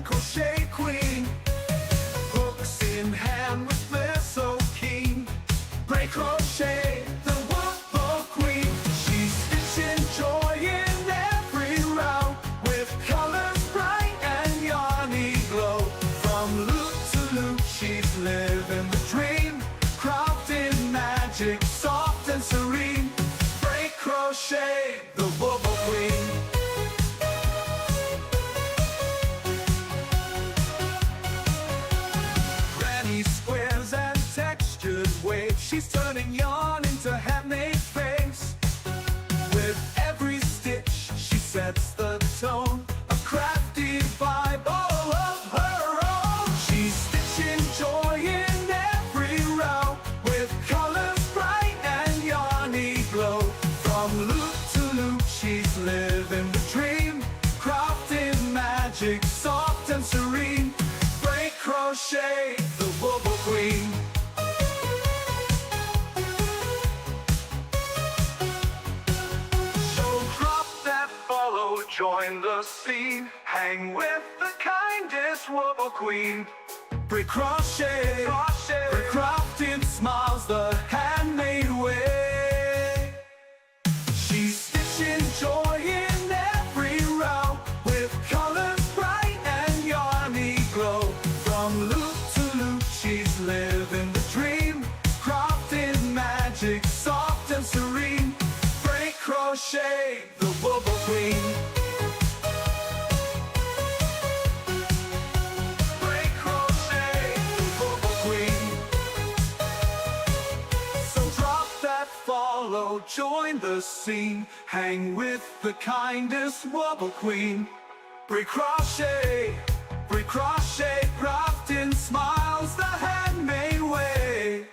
crochet queen. Hooks in hand with flair so keen. Break crochet, the wobble queen. She's stitching joy in every row, with colors bright and yarny glow. From loop to loop she's living the dream, crafting magic soft and serene. Break crochet, the wobble queen. Squares and textured waves, she's turning yarn into handmade face. With every stitch she sets the tone, a crafty vibe all of her own. She's stitching joy in every row, with colors bright and yarny glow. From loop to loop she's living the dream, crafting magic soft and serene. Break crochet, the wobble queen. So drop that follow, join the scene, hang with the kindest wobble queen. Break crochet, break crafting smiles the handmade way. She's stitching joy in every row, with colors bright and yarny glow. From loop to loop she's living the dream, crafting magic soft and serene. Break crochet, the wobble queen. Break crochet, the wobble queen. So drop that follow, join the scene, hang with the kindest wobble queen. Break crochet, crafting smiles the handmade way.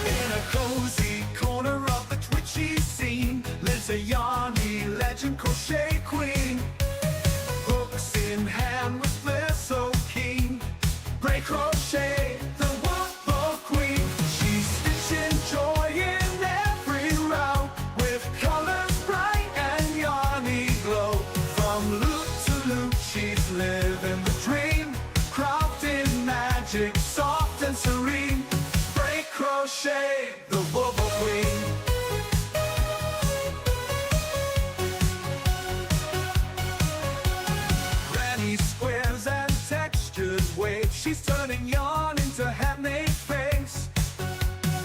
In a cozy corner of the twitchy scene lives a yarny legend crochet queen. Hooks in hand with flair so keen. Break crochet, the wobble queen. She's stitching joy in every row, with colors bright and yarny glow. From loop to loop she's living the dream, crafting magic soft and serene. Break crochet, the wobble queen. Squares and textured waves, she's turning yarn into handmade face.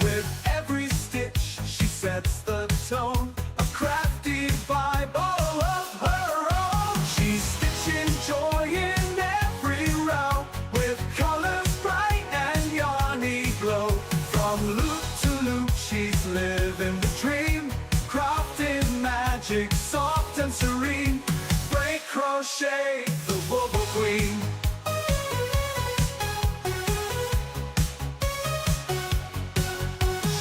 With every stitch she sets the tone, a crafty vibe all of her own. She's stitching joy in every row, with colors bright and yarny glow. From loop to loop she's living the dream, crafting magic soft and serene. Break crochet, the wobble queen.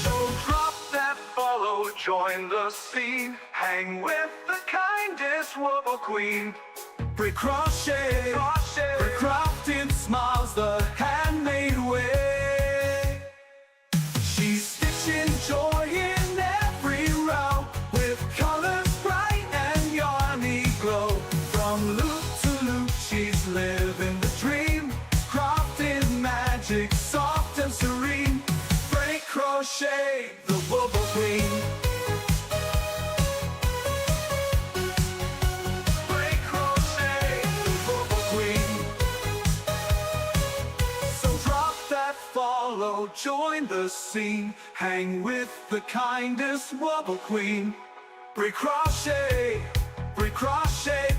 So drop that follow, join the scene, hang with the kindest wobble queen. Break crochet, break crafting smiles the handmade way. She's stitching joy in every row, with colors bright and yarny glow. From loop to loop she's living the dream, crafting magic soft and serene. Break crochet, the wobble queen. Break crochet, the wobble queen. So drop that follow, join the scene, hang with the kindest wobble queen. Break crochet,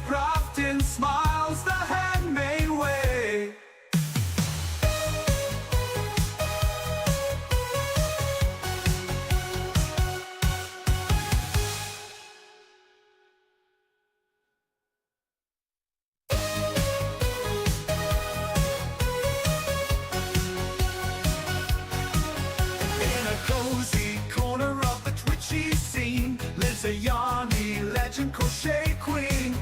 crafting smiles the handmade way. a yarny legend crochet queen.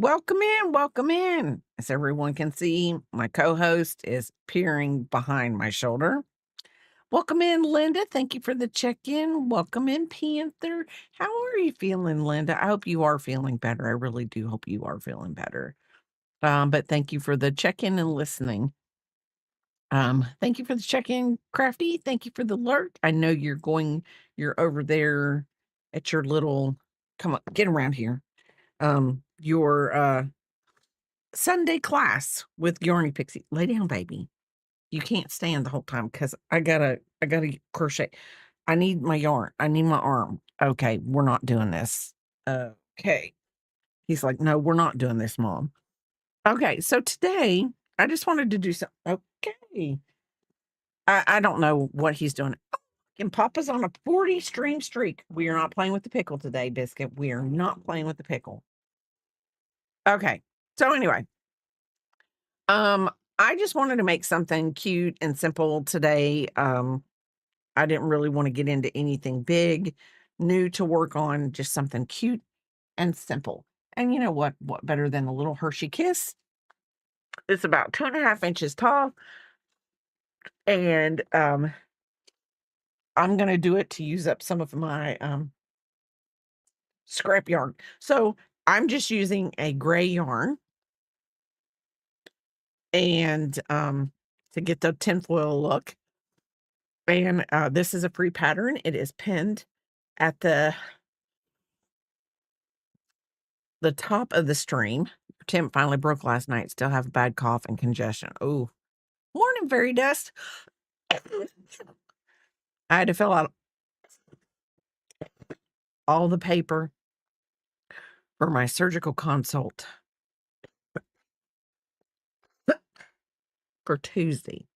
Welcome in, welcome in. As everyone can see, my co-host is peering behind my shoulder. Welcome in, Linda. Thank you for the check-in. Welcome in, Panther. How are you feeling, Linda? I hope you are feeling better. I really do hope you are feeling better. But thank you for the check-in and listening. Thank you for the check-in, Crafty. Thank you for the alert. I know you're over there at your little, come on, get around here. Your Sunday class with Yarny Pixie. Lay down, baby. You can't stand the whole time because I gotta crochet. I need my yarn. I need my arm. Okay, we're not doing this. Okay. He's like, no, we're not doing this, Mom. Okay, so today I just wanted to do some. Okay. I don't know what he's doing. And Papa's on a 40 stream streak. We are not playing with the pickle today, Biscuit. We are not playing with the pickle. Okay. So anyway, Um, I just wanted to make something cute and simple today. I didn't really want to get into anything big, new to work on, just something cute and simple. And you know what? What better than a little Hershey kiss? It's about 2.5 inches tall, and I'm gonna do it to use up some of my scrap yarn. So I'm just using a gray yarn and to get the tinfoil look. And this is a free pattern. It is pinned at the top of the stream. Tim finally broke last night. Still have a bad cough and congestion. Oh, morning, fairy dust. I had to fill out all the paper for my surgical consult for Tuesday.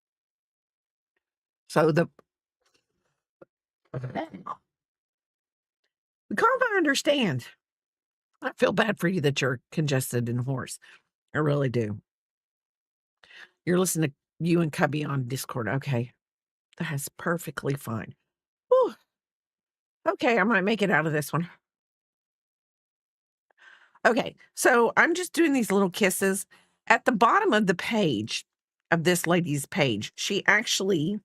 So the cough, I understand. I feel bad for you that you're congested and hoarse. I really do. You're listening to you and Cubby on Discord. Okay. That's perfectly fine. Whew. Okay, I might make it out of this one. Okay, so I'm just doing these little kisses. At the bottom of the page, of this lady's page, she actually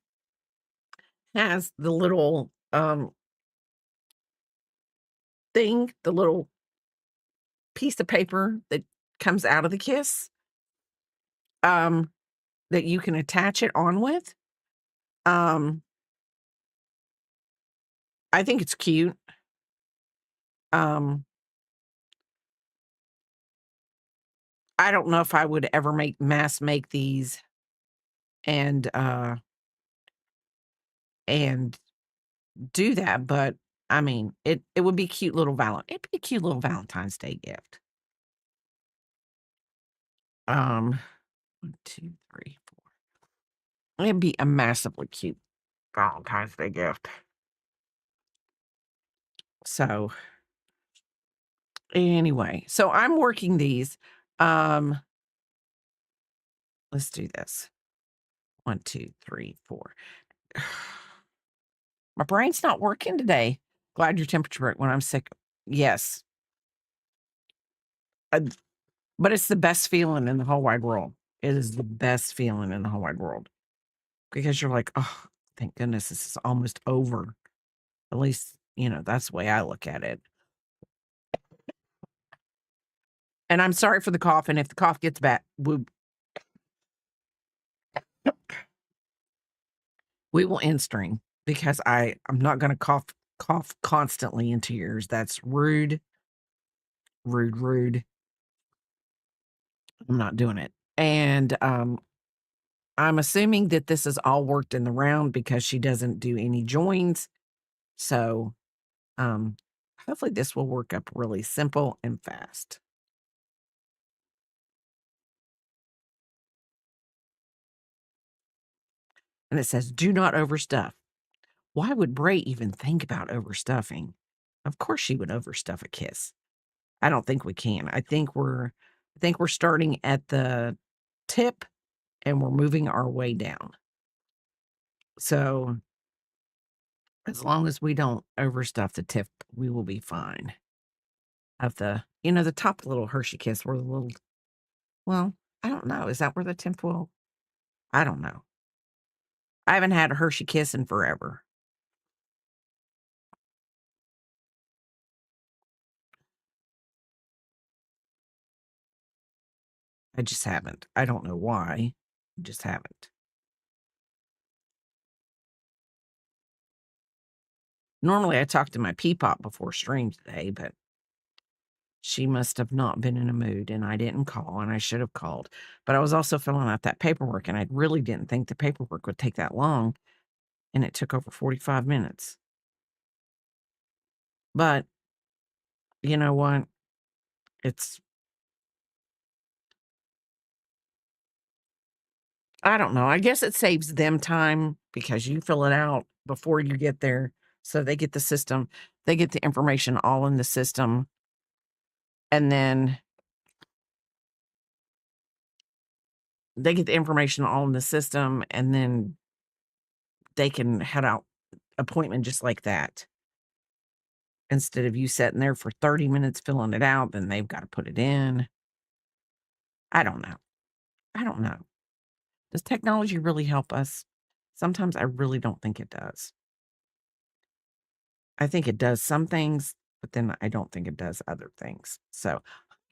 has the little, thing, the little piece of paper that comes out of the kiss, um, that you can attach it on with. Um, I think it's cute. Um, I don't know if I would ever mass make these and, and do that, but I mean, it would be cute little it'd be a cute little Valentine's Day gift. 1, 2, 3, 4. It'd be a massively cute Valentine's Day gift. So anyway, so I'm working these. Um, let's do this. 1, 2, 3, 4. My brain's not working today. Glad your temperature broke when I'm sick. Yes. Uh, but it's the best feeling in the whole wide world. It is the best feeling in the whole wide world because you're like, oh, thank goodness this is almost over. At least, that's the way I look at it. And I'm sorry for the cough. And if the cough gets bad, we will end stream because I'm not going to cough constantly into your ears. That's rude, rude, rude. I'm not doing it. And I'm assuming that this is all worked in the round because she doesn't do any joins. So hopefully this will work up really simple and fast. And it says, do not overstuff. Why would Bray even think about overstuffing? Of course she would overstuff a kiss. I don't think we can. I think we're starting at the tip and we're moving our way down. So as long as we don't overstuff the tip, we will be fine. Of the You know, the top little Hershey Kiss were the little well, I don't know. Is that where the tinfoil I don't know. I haven't had a Hershey Kiss in forever. I just haven't. I don't know why. I just haven't. Normally, I talk to my Peapot before stream today, but she must have not been in a mood, and I didn't call, and I should have called. But I was also filling out that paperwork, and I really didn't think the paperwork would take that long, and it took over 45 minutes. But you know what? It's I don't know. I guess it saves them time because you fill it out before you get there. So they get the system, they get the information all in the system, and then they get the information all in the system, and then they can head out appointment just like that. Instead of you sitting there for 30 minutes filling it out, then they've got to put it in. I don't know. I don't know. Does technology really help us? Sometimes I really don't think it does. I think it does some things, but then I don't think it does other things. So,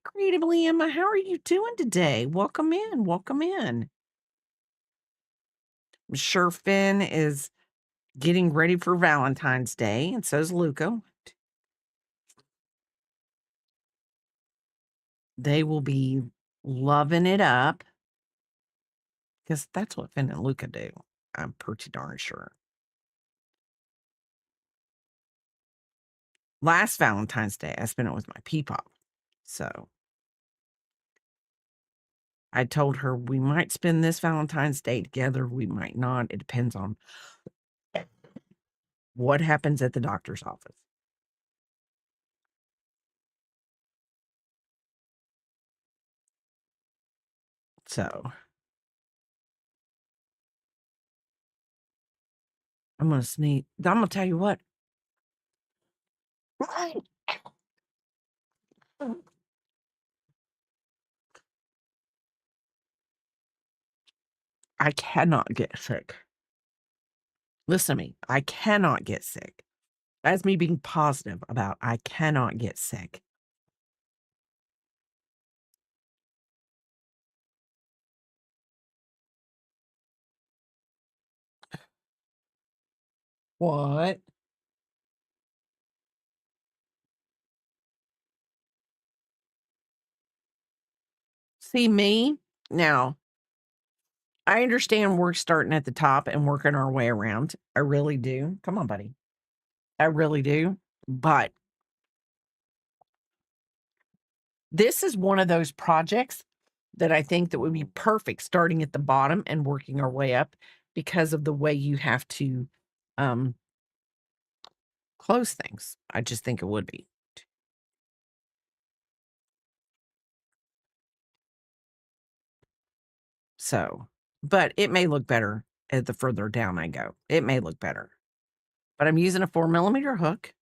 creatively, Emma, how are you doing today? Welcome in. Welcome in. I'm sure Finn is getting ready for Valentine's Day, and so is Luca. They will be loving it up because that's what Finn and Luca do. I'm pretty darn sure. Last Valentine's Day, I spent it with my Peepop. So I told her we might spend this Valentine's Day together. We might not. It depends on what happens at the doctor's office. So I'm going to sneeze. I'm going to tell you what. I cannot get sick. Listen to me. I cannot get sick. That's me being positive about I cannot get sick. What? See me? Now, I understand we're starting at the top and working our way around. I really do. Come on, buddy. I really do. But this is one of those projects that I think that would be perfect starting at the bottom and working our way up because of the way you have to um close things. I just think it would be. So, but it may look better at the further down I go. It may look better. But I'm using a 4mm hook.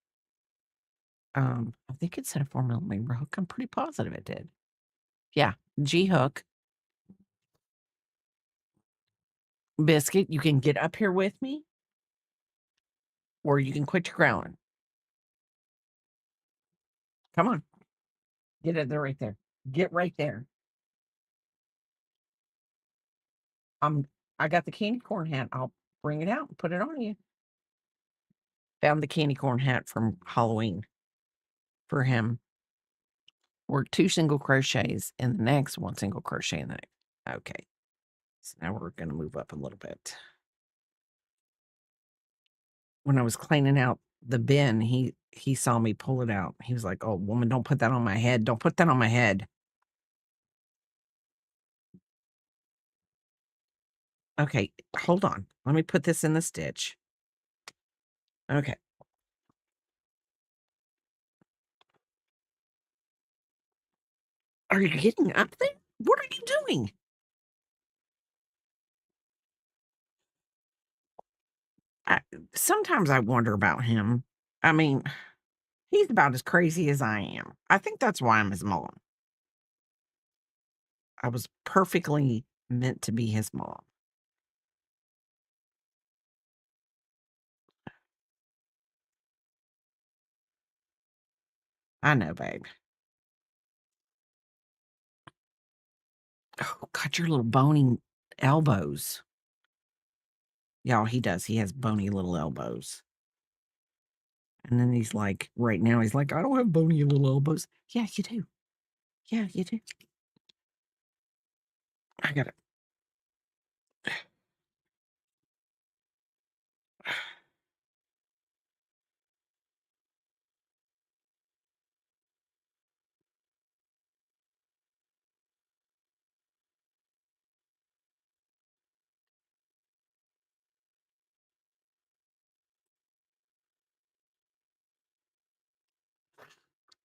I think it said a 4mm hook. I'm pretty positive it did. Yeah, G hook. Biscuit, you can get up here with me, or you can quit your growling. Come on. Get it there right there. Get right there. I got the candy corn hat. I'll bring it out and put it on you. Found the candy corn hat from Halloween for him. Or 2 single crochets in the next, 1 single crochet in the next. Okay. So now we're gonna move up a little bit. When I was cleaning out the bin, he saw me pull it out. He was like, "Oh, woman, don't put that on my head. Don't put that on my head." Okay, hold on. Let me put this in the stitch. Okay. Are you getting up there? What are you doing? I sometimes I wonder about him. I mean, He's about as crazy as I am. I think that's why I'm his mom. I was perfectly meant to be his mom. I know, babe. Oh, God, your little bony elbows. Y'all, he does. He has bony little elbows. And then he's like, right now, he's like, I don't have bony little elbows. Yeah, you do. Yeah, you do. I got it.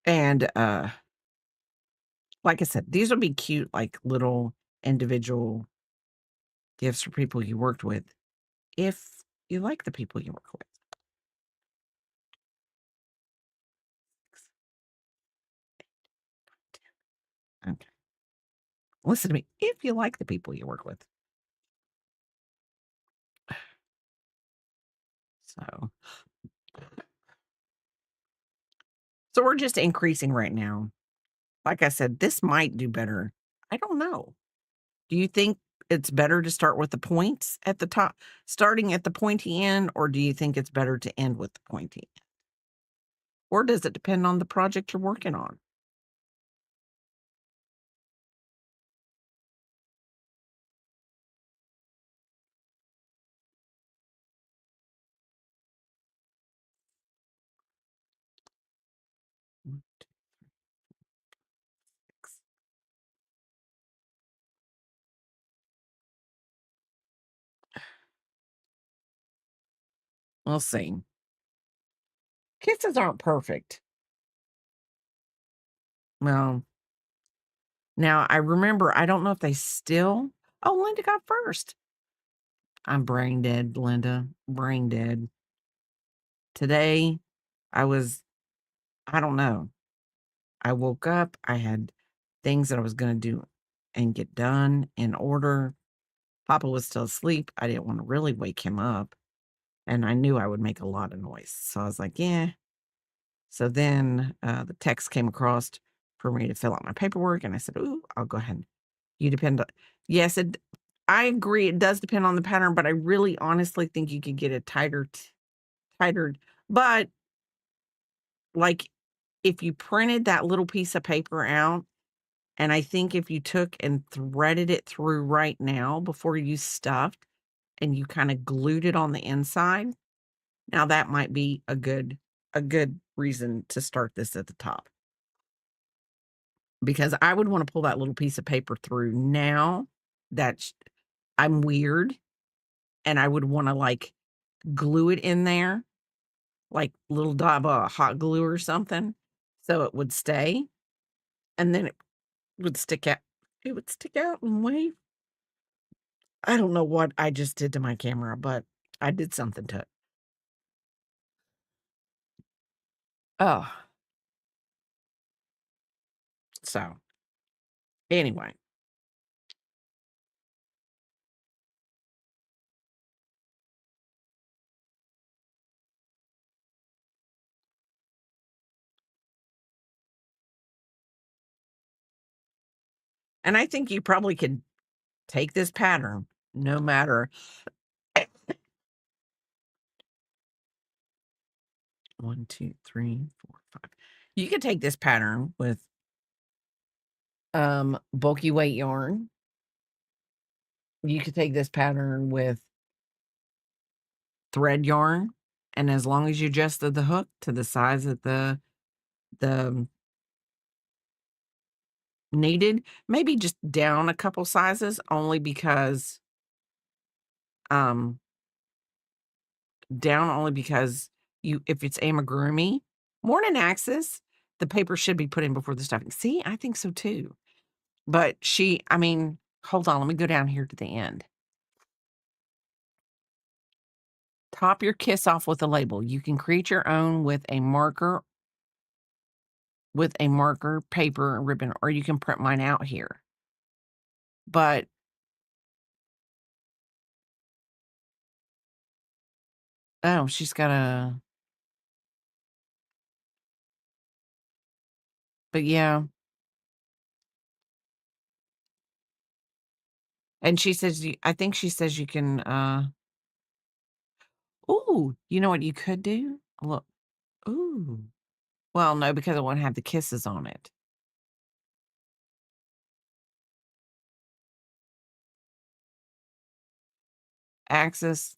And like I said, these would be cute, like little individual gifts for people you worked with if you like the people you work with. Okay. Listen to me. If you like the people you work with. So we're just increasing right now. Like I said, this might do better. I don't know. Do you think it's better to start with the points at the top, starting at the pointy end, or do you think it's better to end with the pointy end? Or does it depend on the project you're working on? One, two, 6. We'll see. Kisses aren't perfect. Well, now I remember, I don't know if they still. Oh, Linda got first. I'm brain dead, Linda. Brain dead. Today, I was, I don't know. I woke up, I had things that I was going to do and get done in order. Papa was still asleep. I didn't want to really wake him up. And I knew I would make a lot of noise. So I was like, yeah. So then the text came across for me to fill out my paperwork. And I said, ooh, I'll go ahead. You depend on, yes, I agree. It does depend on the pattern, but I really honestly think you could get it tighter. But like if you printed that little piece of paper out, and I think if you took and threaded it through right now before you stuffed and you kind of glued it on the inside, now that might be a good reason to start this at the top. Because I would want to pull that little piece of paper through now that I'm weird, and I would want to like glue it in there, like little dab of hot glue or something, so it would stay, and then it would stick out. It would stick out and wave. I don't know what I just did to my camera, but I did something to it. Oh, so anyway, and I think you probably could take this pattern no matter 1, 2, 3, 4, 5. You could take this pattern with bulky weight yarn. You could take this pattern with thread yarn, and as long as you adjusted the hook to the size that the needed, maybe just down a couple sizes only because um down only because you if it's amigurumi, morning axis, the paper should be put in before the stuffing. See, I think so too. But I mean, hold on, let me go down here to the end. Top your kiss off with a label. You can create your own with a marker with a marker, paper, and ribbon, or you can print mine out here. But oh, she's got a but yeah. And she says I think she says you can ooh, you know what you could do? Look. Ooh. Well, no, because it won't have the kisses on it. Axis.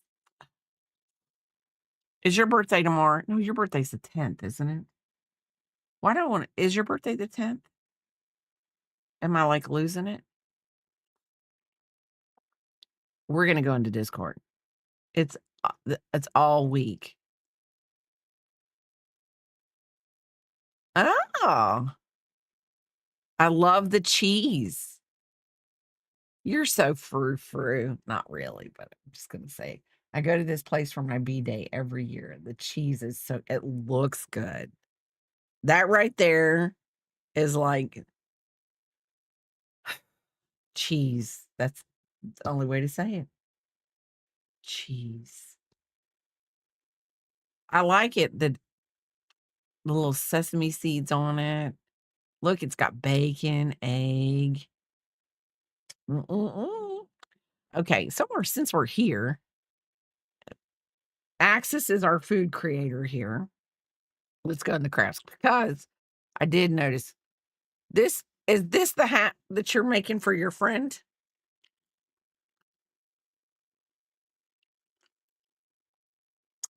Is your birthday tomorrow? No, your birthday's the 10th, isn't it? Why don't I want is your birthday the 10th? Am I like losing it? We're gonna go into Discord. It's it's all week. Oh, I love the cheese. You're so frou-frou. Not really, but I'm just gonna say I go to this place for my B-day every year. The cheese is so it looks good. That right there is like cheese. That's the only way to say it. Cheese. I like it, the little sesame seeds on it. Look, it's got bacon, egg. Mm-mm-mm. Okay, since we're here, Axis is our food creator here. Let's go in the crafts because I did notice this. Is this the hat that you're making for your friend?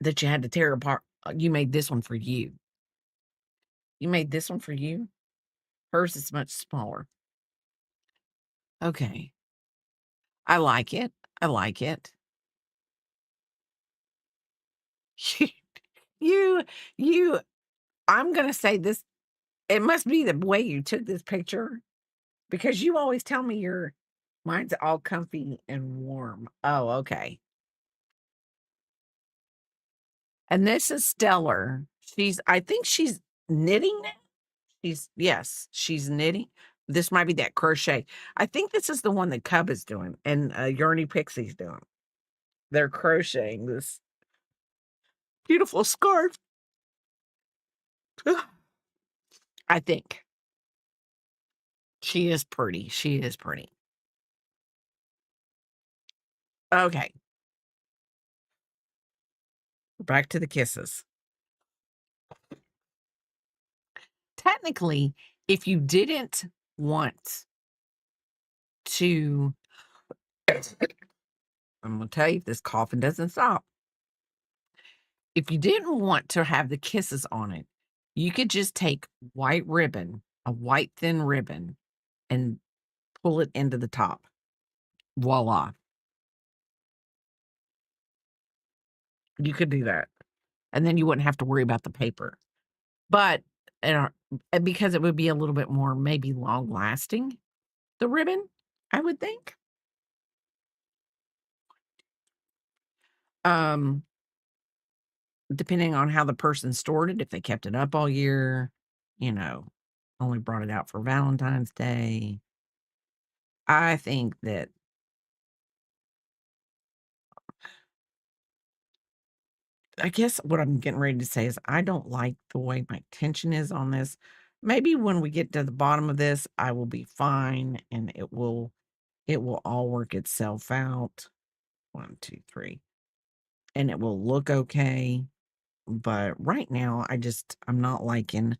That you had to tear apart? You made this one for you. You made this one for you? Hers is much smaller. Okay. I like it. I like it. You you I'm gonna say this, it must be the way you took this picture because you always tell me mine's all comfy and warm. Oh, okay. And this is Stellar. I think she's knitting now. Yes, she's knitting. This might be that crochet. I think this is the one that Cub is doing and Yarny Pixie's doing. They're crocheting this beautiful scarf. I think. She is pretty. She is pretty. Okay. Back to the kisses. Technically, if you didn't want to, I'm going to tell you if this coughing doesn't stop. If you didn't want to have the kisses on it, you could just take white ribbon, a white thin ribbon, and pull it into the top. Voila. You could do that. And then you wouldn't have to worry about the paper. But because it would be a little bit more maybe long lasting, the ribbon, I would think. Um, depending on how the person stored it, if they kept it up all year, you know, only brought it out for Valentine's Day. I think that I guess what I'm getting ready to say is I don't like the way my tension is on this. Maybe when we get to the bottom of this, I will be fine and it will all work itself out. 1, 2, 3. And it will look okay. But right now I'm not liking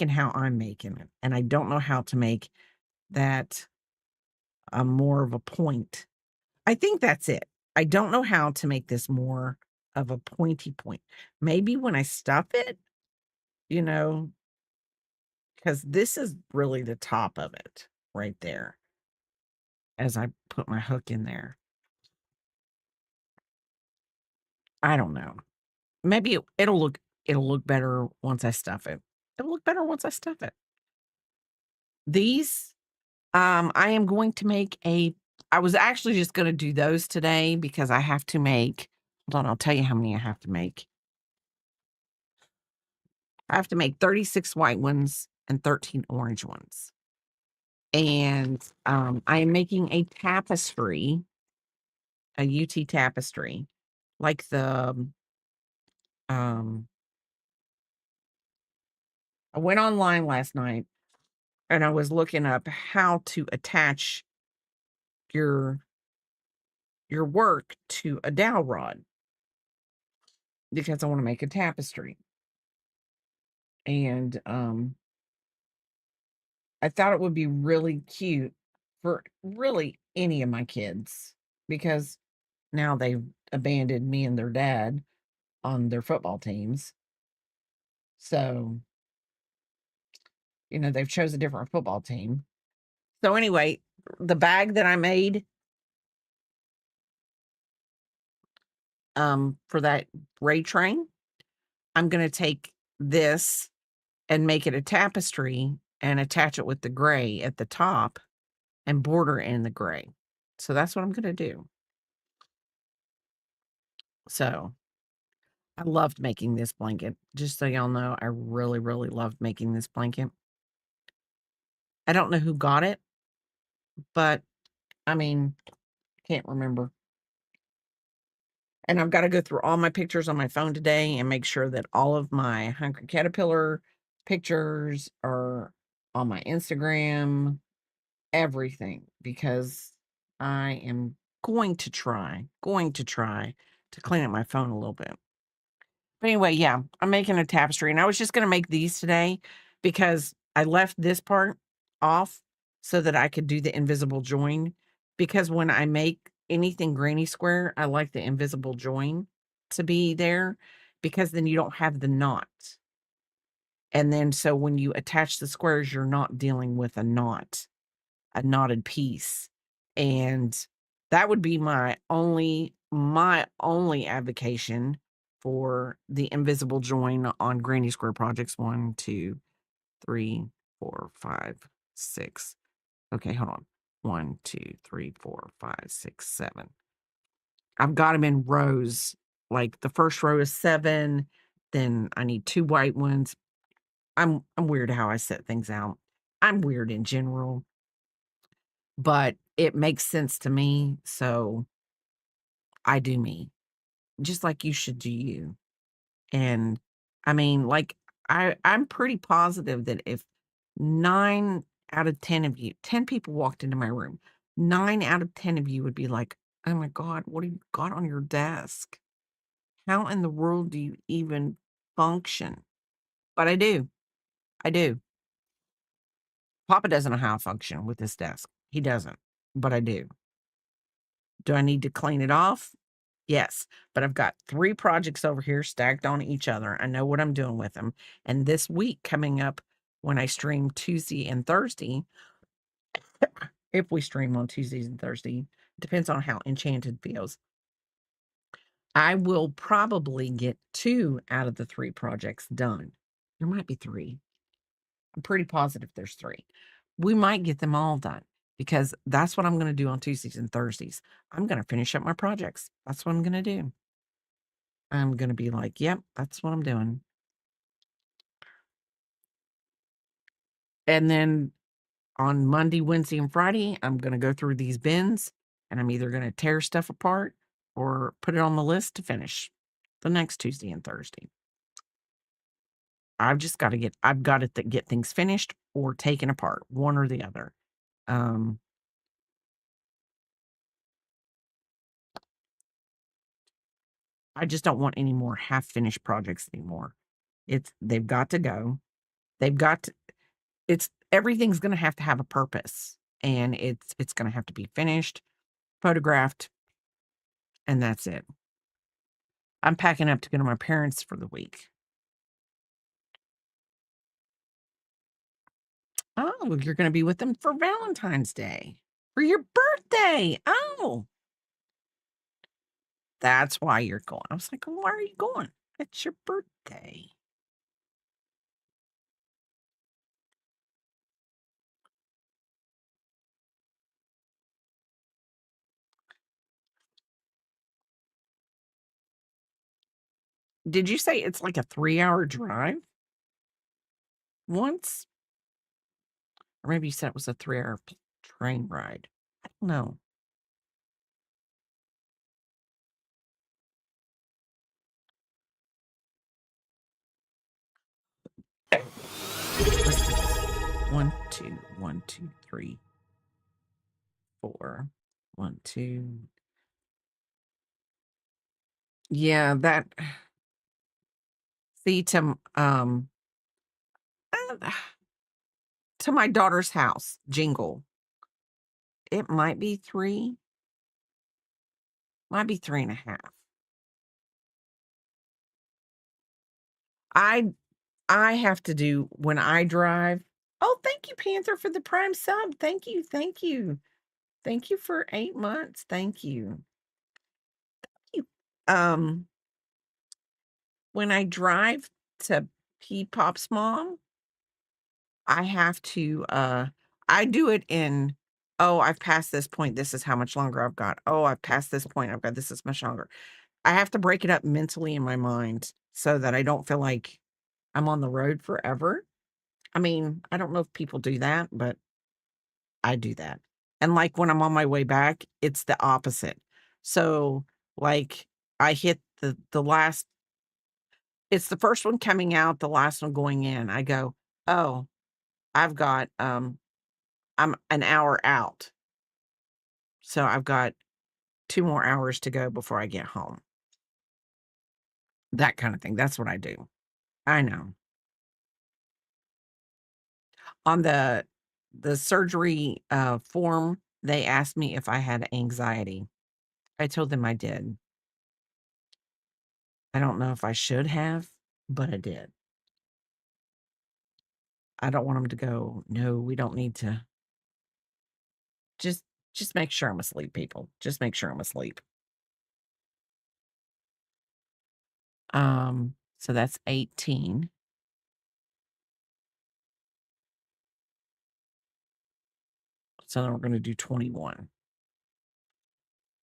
how I'm making it. And I don't know how to make that a more of a point. I think that's it. I don't know how to make this more of a pointy point. Maybe when I stuff it, you know, because this is really the top of it right there as I put my hook in there. I don't know. Maybe it'll look better once I stuff it. It'll look better once I stuff it. These, I am going to make I was actually just gonna do those today because I have to make hold on, I'll tell you how many I have to make. I have to make 36 white ones and 13 orange ones. And I am making a tapestry, a UT tapestry, like um I went online last night and I was looking up how to attach your work to a dowel rod because I want to make a tapestry. And I thought it would be really cute for really any of my kids because now they've abandoned me and their dad on their football teams. So, they've chose a different football team. So anyway, the bag that I made for that gray train, I'm going to take this and make it a tapestry and attach it with the gray at the top and border in the gray. So that's what I'm going to do. So I loved making this blanket. Just so y'all know, I really, really loved making this blanket. I don't know who got it, but I mean, can't remember. And I've got to go through all my pictures on my phone today and make sure that all of my Hungry Caterpillar pictures are on my Instagram, everything, because I am going to try to clean up my phone a little bit. But anyway, yeah, I'm making a tapestry and I was just going to make these today because I left this part off so that I could do the invisible join. Because when I make anything granny square, I like the invisible join to be there because then you don't have the knot. And then so when you attach the squares, you're not dealing with a knotted piece. And that would be my only advocation for the invisible join on granny square projects. 1, 2, 3, 4, 5, 6. Okay, hold on. 1, 2, 3, 4, 5, 6, 7. I've got them in rows. Like the first row is 7, then I need 2 white ones. I'm weird how I set things out. I'm weird in general, but it makes sense to me, so I do me, just like you should do you. And I mean, like, I'm pretty positive that if 9 out of 10 of you 10 people walked into my room, 9 out of 10 of you would be like, "Oh my god, what do you got on your desk? How in the world do you even function?" But I do. I do. Papa doesn't know how I function with this desk. He doesn't, but I do. Do I need to clean it off? Yes, but I've got 3 projects over here stacked on each other. I know what I'm doing with them. And this week coming up when I stream Tuesday and Thursday, if we stream on Tuesdays and Thursday, depends on how Enchanted feels. I will probably get 2 out of the 3 projects done. There might be 3. I'm pretty positive there's 3. We might get them all done because that's what I'm going to do on Tuesdays and Thursdays. I'm going to finish up my projects. That's what I'm going to do. I'm going to be like, yep, that's what I'm doing. And then on Monday, Wednesday, and Friday, I'm going to go through these bins and I'm either going to tear stuff apart or put it on the list to finish the next Tuesday and Thursday. I've got to get things finished or taken apart, one or the other. I just don't want any more half finished projects anymore. They've got to go. They've got to, everything's going to have a purpose and it's going to have to be finished, photographed, and that's it. I'm packing up to go to my parents for the week. Oh, you're going to be with them for Valentine's Day, for your birthday. Oh, that's why you're going. I was like, why are you going? It's your birthday. Did you say it's like a 3-hour drive once? Or maybe you said it was a 3-hour train ride. I don't know. Let's do this. 1, 2, 1, 2, 3, 4. 1, 2. Yeah, that see uh, to my daughter's house, jingle. It might be 3, might be 3.5. I I have to do when I drive. Oh, thank you, Panther, for the prime sub. Thank you, thank you. Thank you for 8 months. Thank you. You when I drive to Pop's mom, I have to, I do it in, "Oh, I've passed this point, this is how much longer I've got. Oh, I've passed this point, I've got this is much longer." I have to break it up mentally in my mind so that I don't feel like I'm on the road forever. I mean, I don't know if people do that, but I do that. And, like, when I'm on my way back, it's the opposite. So, like, I hit the last it's the first one coming out, the last one going in. I go, "Oh, I've got, I'm an hour out, so I've got 2 more hours to go before I get home." That kinda thing. That's what I do. I know. On the surgery, form, they asked me if I had anxiety. I told them I did. I don't know if I should have, but I did. I don't want them to go, "No, we don't need to." Just just make sure I'm asleep, people. Just make sure I'm asleep. So that's 18. So then we're gonna do 21.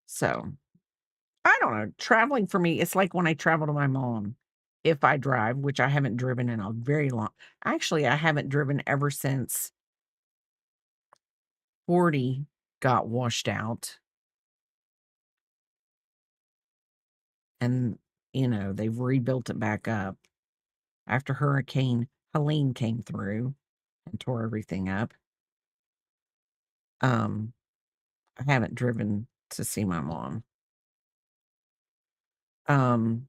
So, I don't know, traveling for me, it's like when I travel to my mom, if I drive, which I haven't driven in a very long actually, I haven't driven ever since 40 got washed out, and, they've rebuilt it back up after Hurricane Helene came through and tore everything up. Um, I haven't driven to see my mom. Um,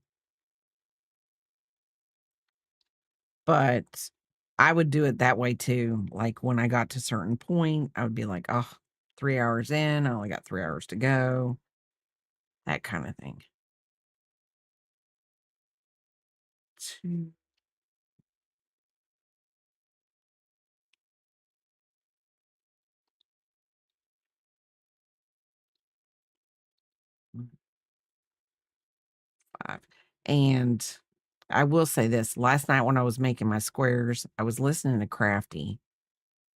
but I would do it that way too. Like when I got to a certain point, I would be like, oh, 3 hours in, I only got 3 hours to go, that kind of thing. 2, 5. And I will say this last night when I was making my squares, I was listening to Crafty.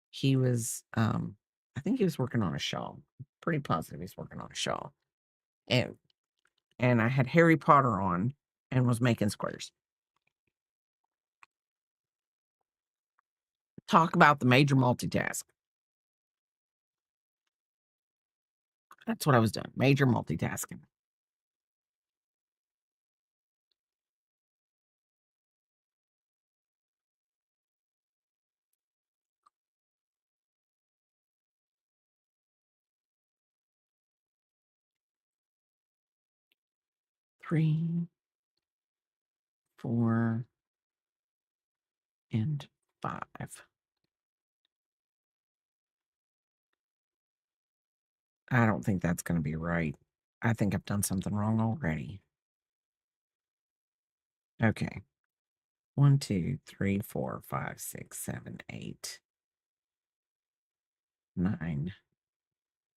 He was, I think he was working on a shawl. Pretty positive he's working on a shawl. And I had Harry Potter on and was making squares. Talk about the major multitask. That's what I was doing, major multitasking. 3, 4, and 5. I don't think that's gonna be right. I think I've done something wrong already. Okay. 1, 2, 3, 4, 5, 6, 7, 8, 9,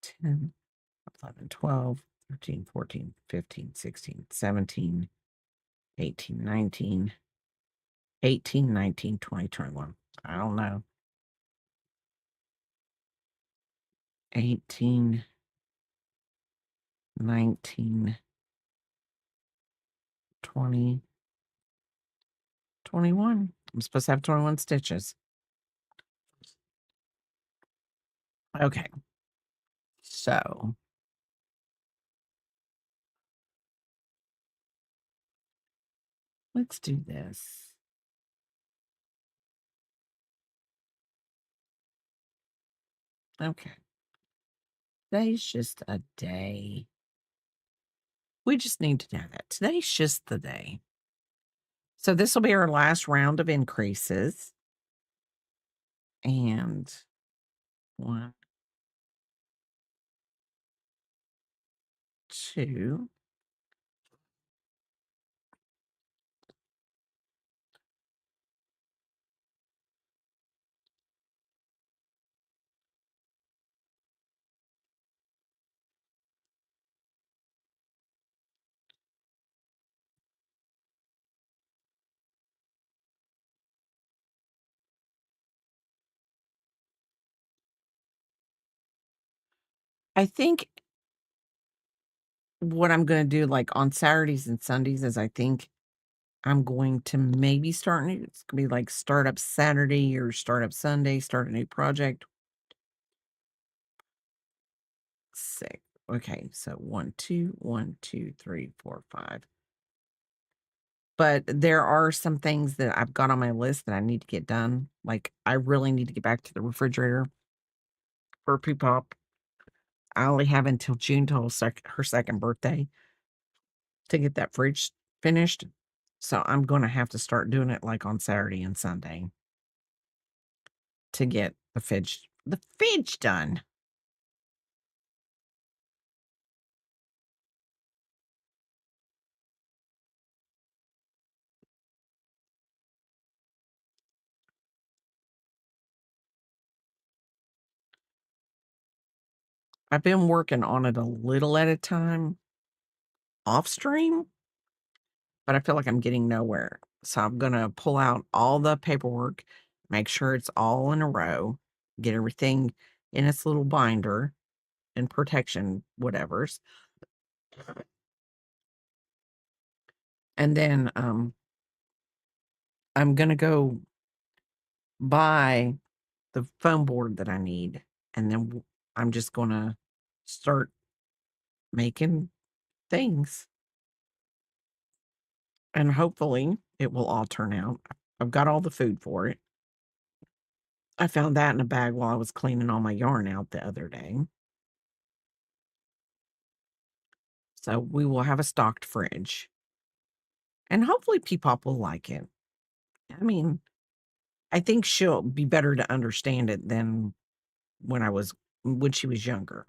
10, 11, 12, 13, 14, 15, 16, 17, 18, 19, 18, 19, 20, 21. I don't know. 18, 19, 20, 21. I'm supposed to have 21 stitches. Okay. So let's do this. Okay. Today's just a day. We just need to know that. Today's just the day. So this will be our last round of increases. And one, two. I think what I'm gonna do, like, on Saturdays and Sundays is I think I'm going to maybe start new it's gonna be like startup Saturday or startup Sunday, start a new project. Sick. Okay, so 1, 2, 1, 2, 3, 4, 5. But there are some things that I've got on my list that I need to get done. Like, I really need to get back to the refrigerator for P-Pop. I only have until June till her second birthday to get that fridge finished. So I'm gonna have to start doing it, like, on Saturday and Sunday to get the fidge done. I've been working on it a little at a time off stream, but I feel like I'm getting nowhere. So I'm gonna pull out all the paperwork, make sure it's all in a row, get everything in its little binder and protection whatevers. And then I'm gonna go buy the foam board that I need, and then I'm just gonna start making things, and hopefully it will all turn out. I've got all the food for it. I found that in a bag while I was cleaning all my yarn out the other day. So we will have a stocked fridge, and hopefully Peepop will like it. I mean, I think she'll be better to understand it than when she was younger.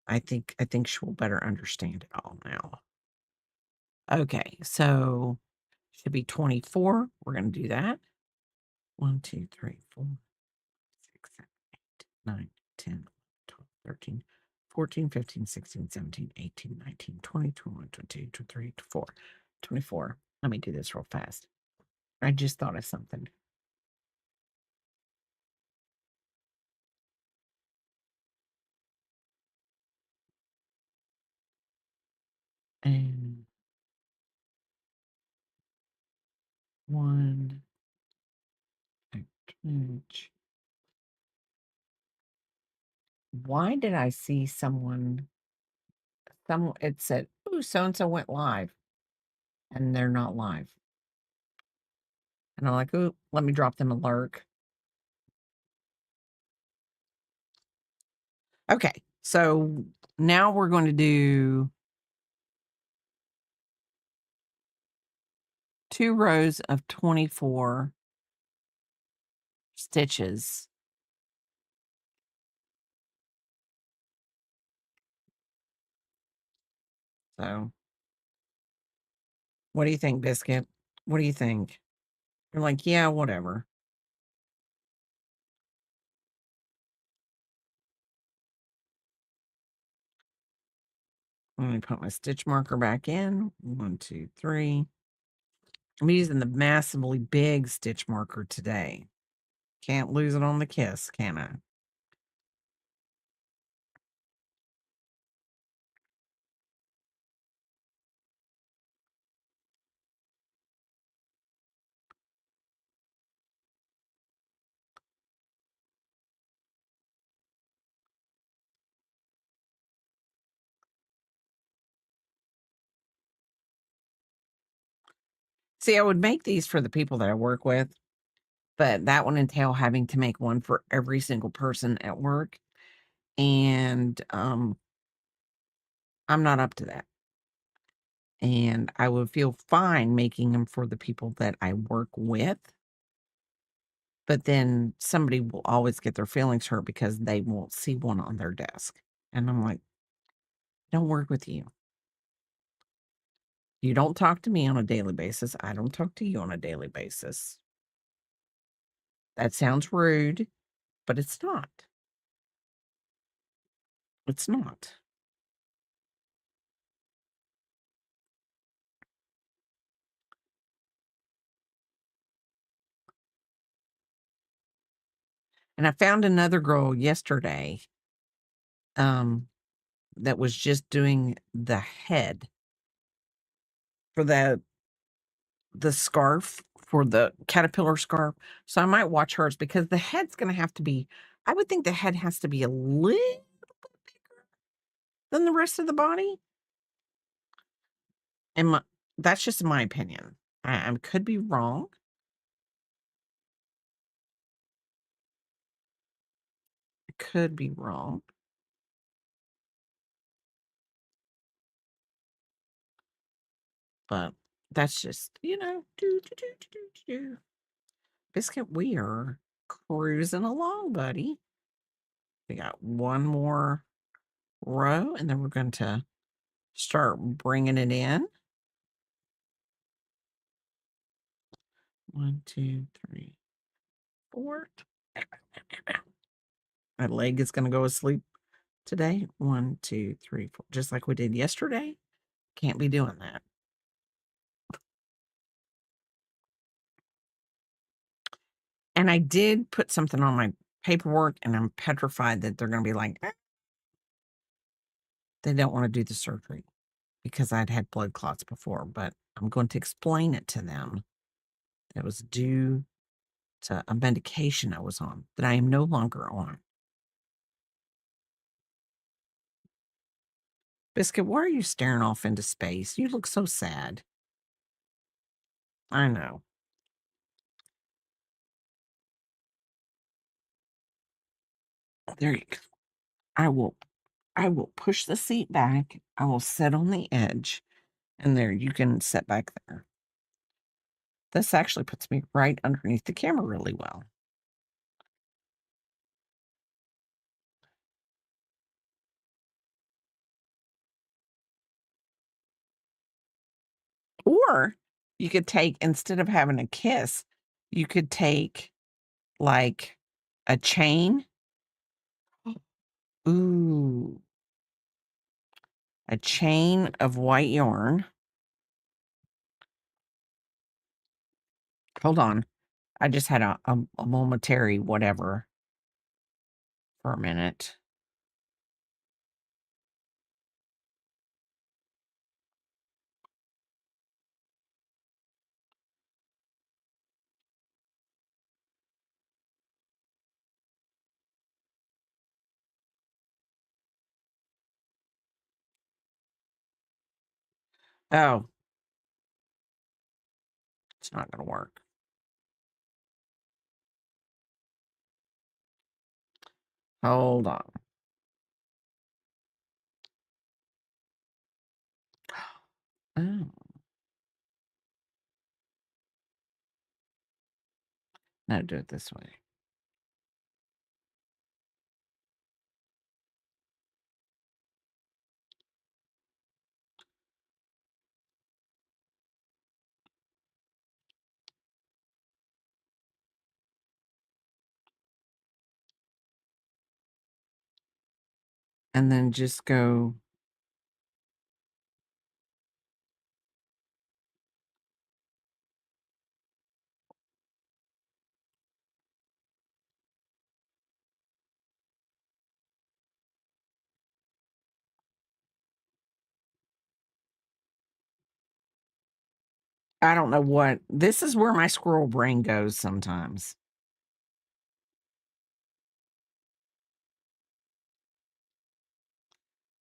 I think she will better understand it all now. Okay, so should be 24. We're gonna do that. 1, 2, 3, 4, 6, 7, 8, 9, 10, 12, 13, 14, 15, 16, 17, 18, 19, 20, 21, 22, 23, 24. 24. Let me do this real fast. I just thought of something. And 1 inch. Why did I see it said, "Ooh, so and so went live," and they're not live. And I'm like, "Ooh, let me drop them a lurk." Okay, so now we're going to do 2 rows of 24 stitches. So, what do you think, Biscuit? What do you think? You're like, "Yeah, whatever." Let me put my stitch marker back in. 1, 2, 3. I'm using the massively big stitch marker today. Can't lose it on the kiss, can I? See, I would make these for the people that I work with, but that would entail having to make one for every single person at work, and, I'm not up to that, and I would feel fine making them for the people that I work with, but then somebody will always get their feelings hurt because they won't see one on their desk, and I'm like, "Don't work with you. You don't talk to me on a daily basis, I don't talk to you on a daily basis." That sounds rude, but it's not. It's not. And I found another girl yesterday, um, that was just doing the head for the scarf, for the caterpillar scarf. So I might watch hers because the head's gonna have to be, I would think the head has to be a little bigger than the rest of the body. And that's just my opinion. I could be wrong. I could be wrong, but that's just, do, do, do, do, do, do. Biscuit, we are cruising along, buddy. We got one more row, and then we're going to start bringing it in. 1, 2, 3, 4. My leg is going to go asleep today. 1, 2, 3, 4. Just like we did yesterday. Can't be doing that. And I did put something on my paperwork, and I'm petrified that they're going to be like, they don't want to do the surgery because I'd had blood clots before. But I'm going to explain it to them. That was due to a medication I was on that I am no longer on. Biscuit, why are you staring off into space? You look so sad. I know. There you go. I will push the seat back. I will sit on the edge. And there, you can sit back there. This actually puts me right underneath the camera really well. Or you could take, instead of having a kiss, you could take like a chain. Ooh, a chain of white yarn. Hold on. I just had a momentary whatever for a minute. Oh, it's not gonna work. Hold on. Oh, no, do it this way. And then just go. I don't know what this is, where my squirrel brain goes sometimes.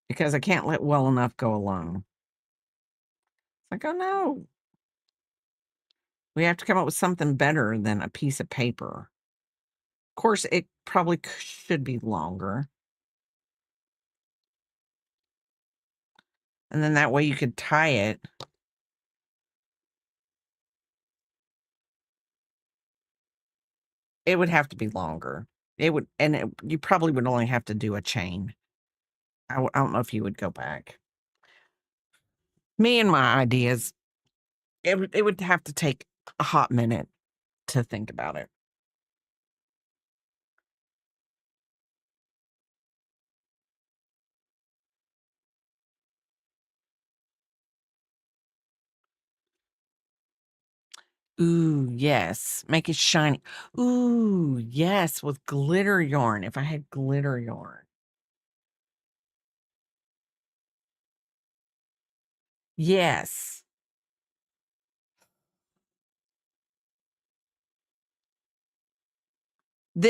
Because I can't let well enough go alone. It's like, oh no. We have to come up with something better than a piece of paper. Of course, it probably should be longer. And then that way you could tie it. It would have to be longer. You probably would only have to do a chain. I don't know if you would go back. Me and my ideas, it would have to take a hot minute to think about it. Ooh, yes. Make it shiny. Ooh, yes, with glitter yarn, if I had glitter yarn. Yes.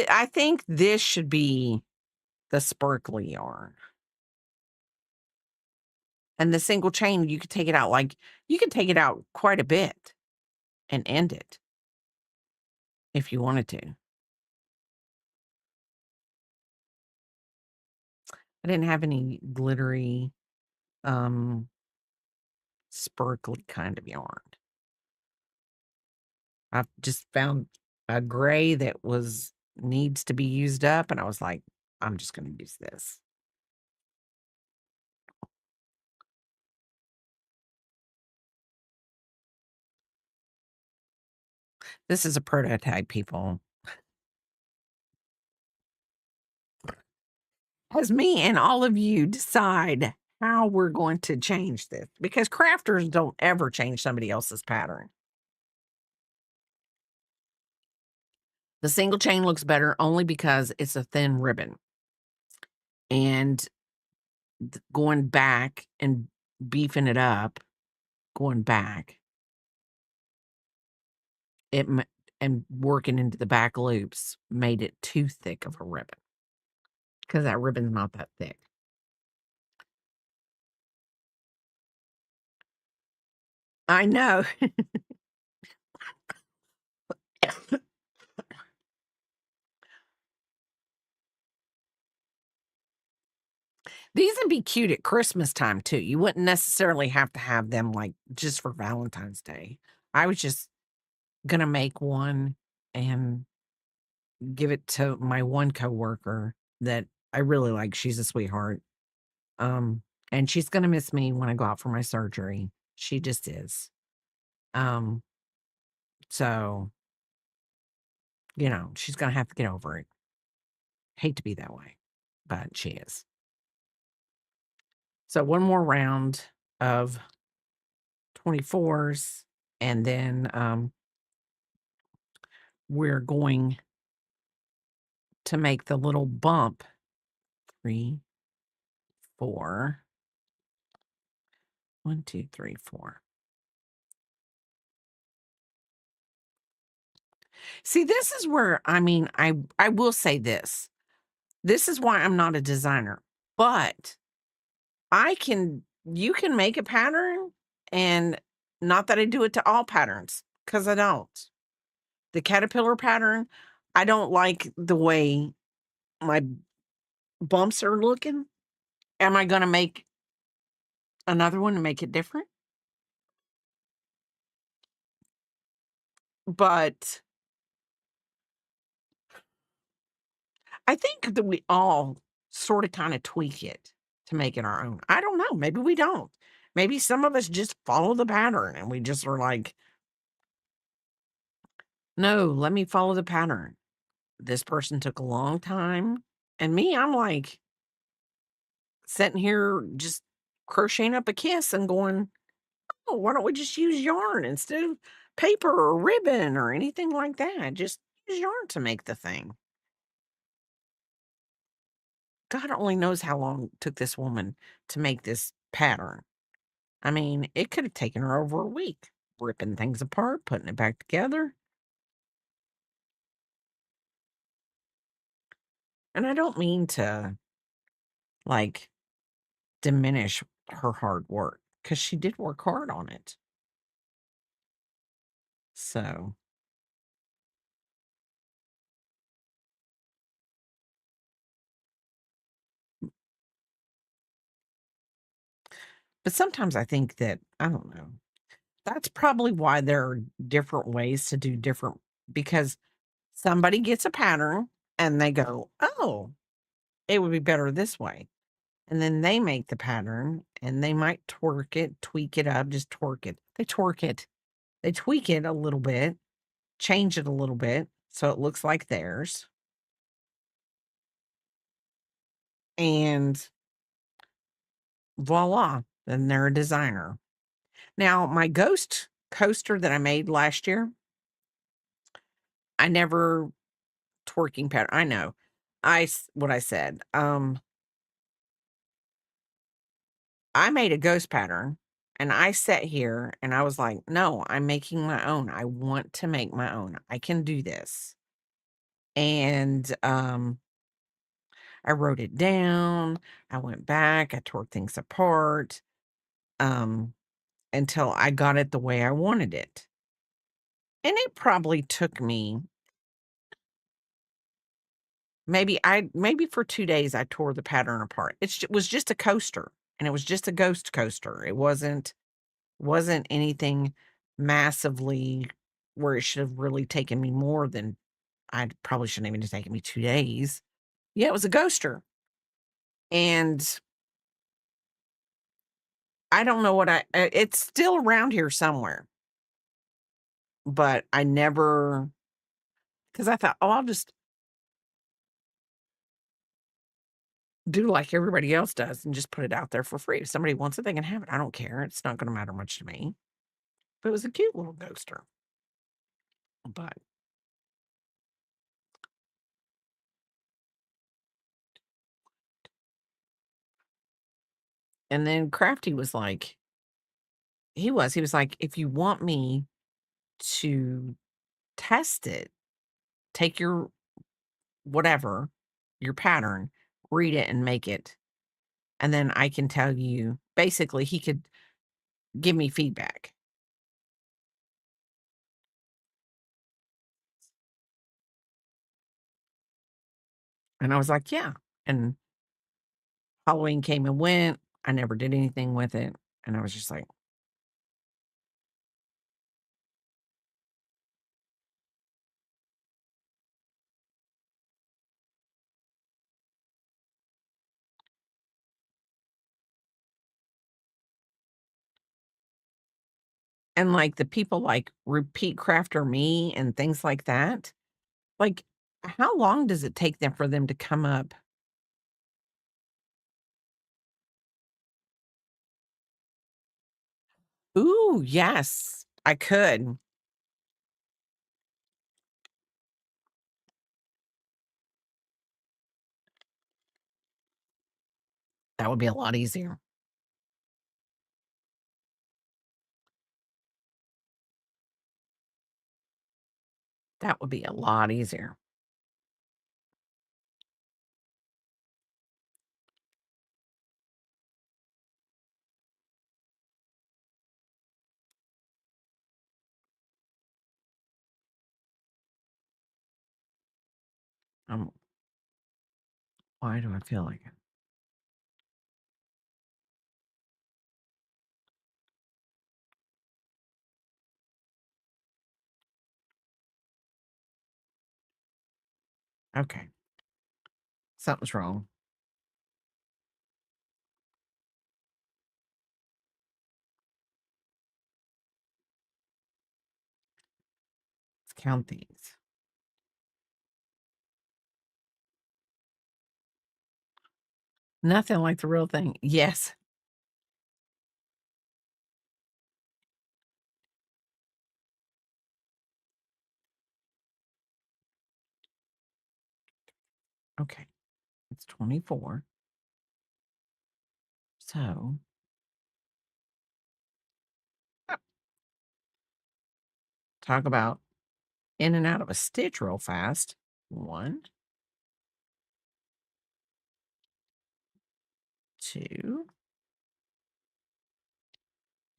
I think this should be the sparkly yarn. And the single chain, you could take it out you could take it out quite a bit and end it if you wanted to. I didn't have any glittery, um, sparkly kind of yarn. I just found a gray that needs to be used up, and I was like, "I'm just gonna use this." This is a prototype, people. As me and all of you decide how we're going to change this, because crafters don't ever change somebody else's pattern. The single chain looks better only because it's a thin ribbon, and going back and beefing it up, going back, it and working into the back loops made it too thick of a ribbon because that ribbon's not that thick. I know. These would be cute at Christmas time too. You wouldn't necessarily have to have them like just for Valentine's Day. I was just gonna make one and give it to my one coworker that I really like. She's a sweetheart. Um, and she's gonna miss me when I go out for my surgery. She just is. Um, so, she's gonna have to get over it. Hate to be that way, but she is. So one more round of 24s, and then we're going to make the little bump. 3, 4. 1, 2, 3, 4. See, this is where I will say this. This is why I'm not a designer, but you can make a pattern, and not that I do it to all patterns, because I don't. The caterpillar pattern, I don't like the way my bumps are looking. Am I gonna make another one to make it different? But I think that we all sorta kinda tweak it to make it our own. I don't know, maybe we don't. Maybe some of us just follow the pattern and we just are like, "No, let me follow the pattern." This person took a long time, and me, I'm like sitting here just crocheting up a kiss and going, "Oh, why don't we just use yarn instead of paper or ribbon or anything like that? Just use yarn to make the thing." God only knows how long it took this woman to make this pattern. I mean, it could have taken her over a week, ripping things apart, putting it back together. And I don't mean to, like, diminish her hard work, because she did work hard on it. So, but sometimes I think that, I don't know, that's probably why there are different ways to do different, because somebody gets a pattern and they go, "Oh, it would be better this way." And then they make the pattern and they might twerk it, tweak it up, just twerk it. They twerk it. They tweak it a little bit, change it a little bit so it looks like theirs. And voila, then they're a designer. Now, my ghost coaster that I made last year, I never twerking pattern. I know. What I said. I made a ghost pattern and I sat here and I was like, "No, I'm making my own. I want to make my own. I can do this." And I wrote it down. I went back, I tore things apart um until I got it the way I wanted it. And it probably took me maybe for 2 days I tore the pattern apart. Was just a coaster and it was just a ghost coaster. It wasn't anything massively where it should have really taken me more than, I probably shouldn't even have taken me 2 days. Yeah, it was a ghoster. And I don't know what it's still around here somewhere, but I never, because I thought, "Oh, I'll just do like everybody else does and just put it out there for free. If somebody wants it, they can have it. I don't care. It's not gonna matter much to me." But it was a cute little ghoster. But and then Crafty was like, he was like, "If you want me to test it, take your whatever, your pattern, read it and make it, and then I can tell you." Basically, he could give me feedback. And I was like, "Yeah." And Halloween came and went. I never did anything with it. And I was just like, and like the people like Repeat Crafter Me and things like that, like, how long does it take them for them to come up? Ooh, yes, I could. That would be a lot easier. That would be a lot easier. Um, why do I feel like it? Okay, something's wrong. Let's count these. Nothing like the real thing. Yes. Okay, it's 24. So, uh, talk about in and out of a stitch real fast. 1, 2,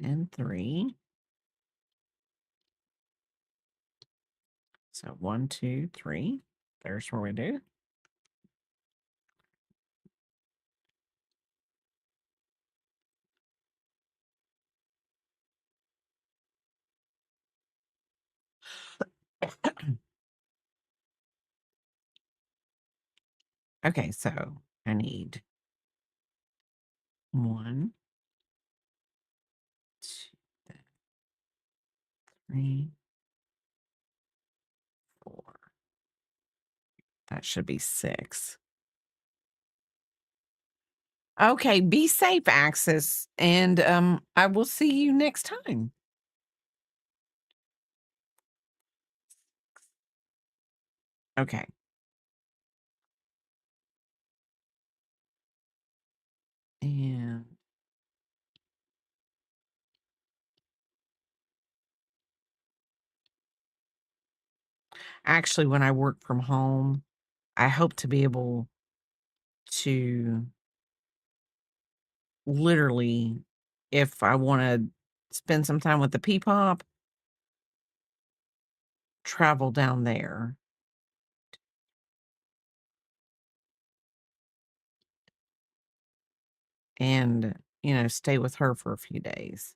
and 3. So 1, 2, 3. There's where we do. Okay, so I need 1, 2, 3, 4. That should be 6. Okay, be safe, Axis, and I will see you next time. Okay. And actually, when I work from home, I hope to be able to literally, if I want to spend some time with the Peepop, travel down there and, stay with her for a few days.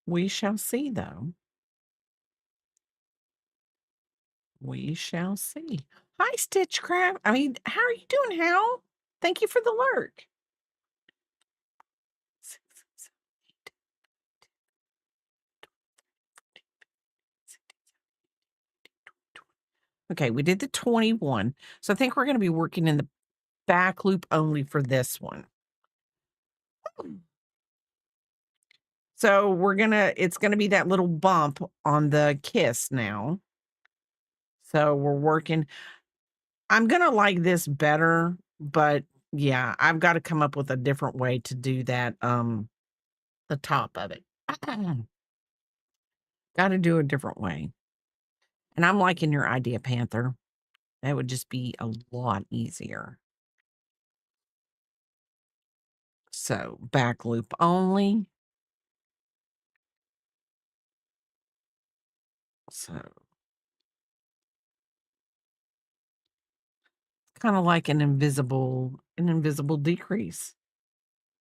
We shall see, though. We shall see. Hi, Stitchcraft. I mean, how are you doing, Hal? Thank you for the lurk. Okay, we did the 21. So I think we're going to be working in the back loop only for this one. So it's going to be that little bump on the kiss now. So we're working. I'm going to like this better, but yeah, I've got to come up with a different way to do that. The top of it. Got to do a different way. And I'm liking your idea, Panther. That would just be a lot easier. So back loop only. So kind of like an invisible decrease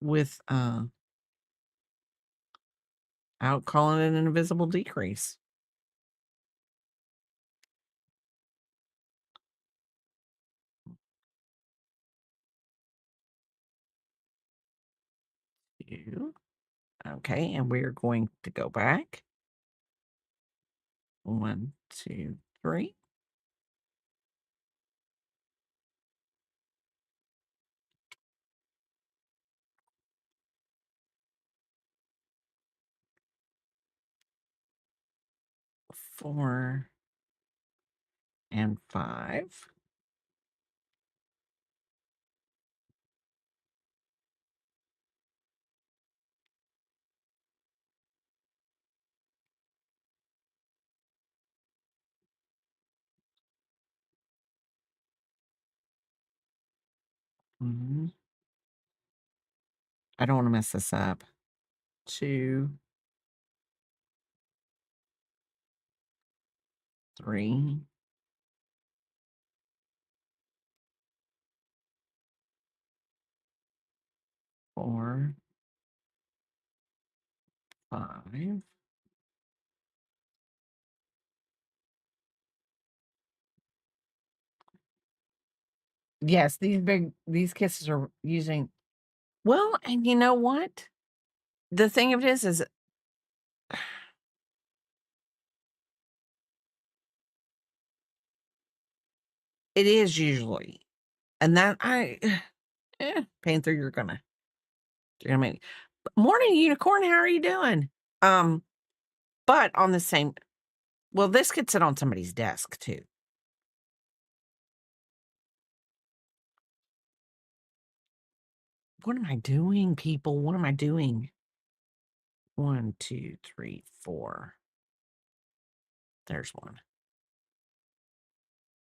with out calling it an invisible decrease. Two. Okay, and we're going to go back. 1, 2, 3. 4 and 5. Mhm. I don't want to mess this up. 2, 3. 4, 5. Yes, these kisses are using well, and you know what? The thing of it is it is usually. And that Panther, you're gonna make morning unicorn, how are you doing? Um, but on the same well, this could sit on somebody's desk too. What am I doing, people? What am I doing? 1, 2, 3, 4. There's one.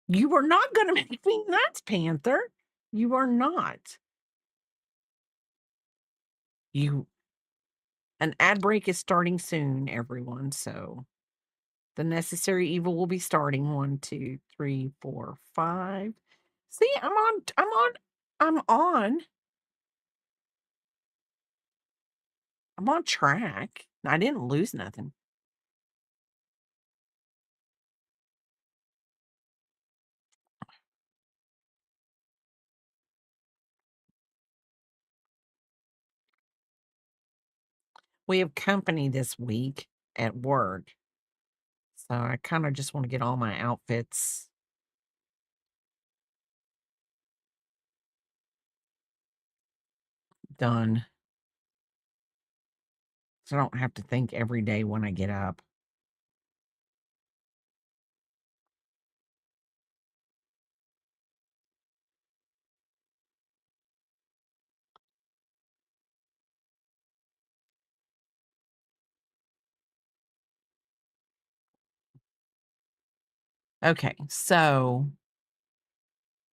You are not gonna make me nuts, Panther. You are not. You An ad break is starting soon, everyone, so the necessary evil will be starting. 1, 2, 3, 4, 5. See, I'm on I'm on track. I didn't lose nothing. We have company this week at work, so I kinda just wanna get all my outfits done, so I don't have to think every day when I get up. Okay, so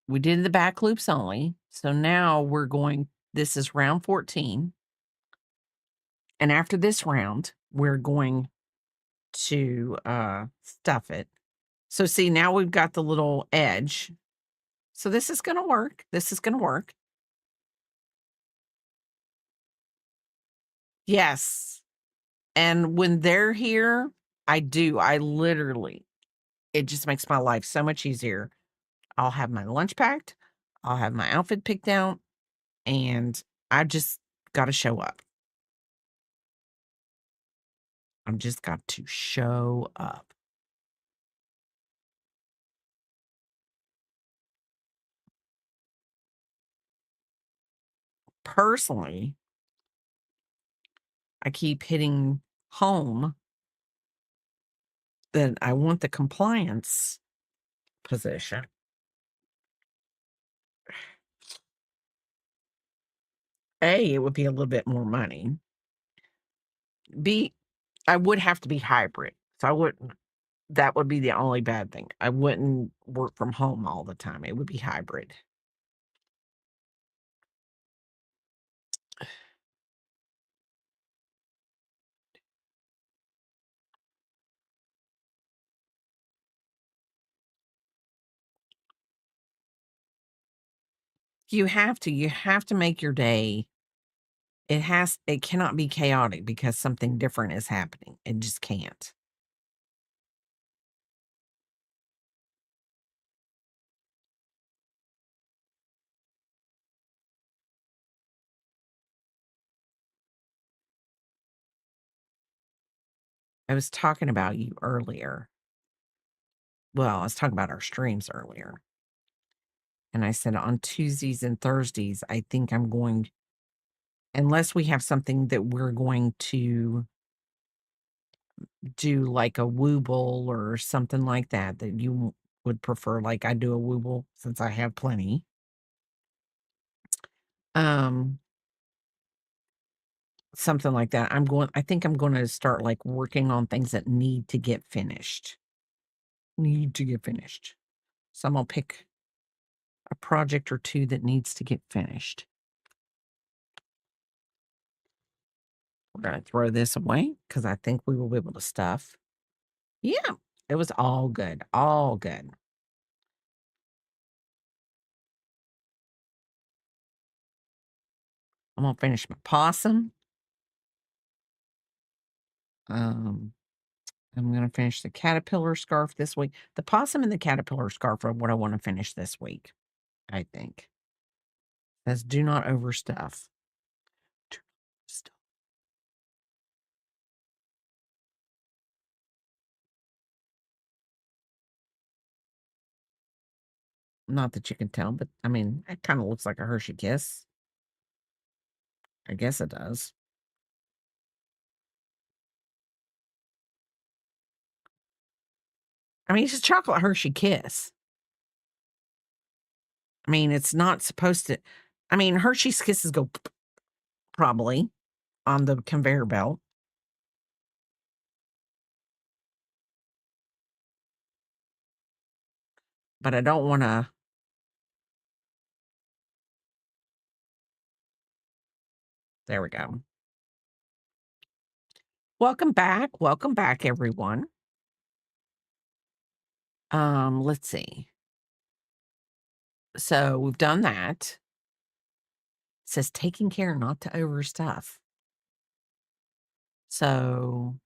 we did the back loops only, so now we're going this is round 14, and after this round, we're going to, stuff it. So see, now we've got the little edge. So this is gonna work. This is gonna work. Yes. And when they're here, I literally it just makes my life so much easier. I'll have my lunch packed, I'll have my outfit picked out, and I just gotta show up. I've just got to show up. Personally, I keep hitting home that I want the compliance position. A, it would be a little bit more money. B, I would have to be hybrid. So I wouldn't that would be the only bad thing. I wouldn't work from home all the time. It would be hybrid. You have to make your day. It cannot be chaotic because something different is happening. It just can't. I was talking about you earlier. Well, I was talking about our streams earlier. And I said on Tuesdays and Thursdays, I think I'm going unless we have something that we're going to do like a wooble or something like that that you would prefer, like I do a wooble since I have plenty. Um, something like that. I think I'm gonna start like working on things that need to get finished. Need to get finished. So I'm gonna pick a project or two that needs to get finished. We're gonna throw this away because I think we will be able to stuff. Yeah, it was all good. All good. I'm gonna finish my possum. Um, I'm gonna finish the caterpillar scarf this week. The possum and the caterpillar scarf are what I want to finish this week, I think. That's do not overstuff. Do not overstuff. Not that you can tell, but I mean, it kind of looks like a Hershey kiss. I guess it does. I mean, it's a chocolate Hershey kiss. I mean, it's not supposed to. I mean, Hershey's kisses go probably on the conveyor belt. but I don't wanna. There we go. Welcome back, everyone. Let's see. So, we've done that. It says taking care not to overstuff. So,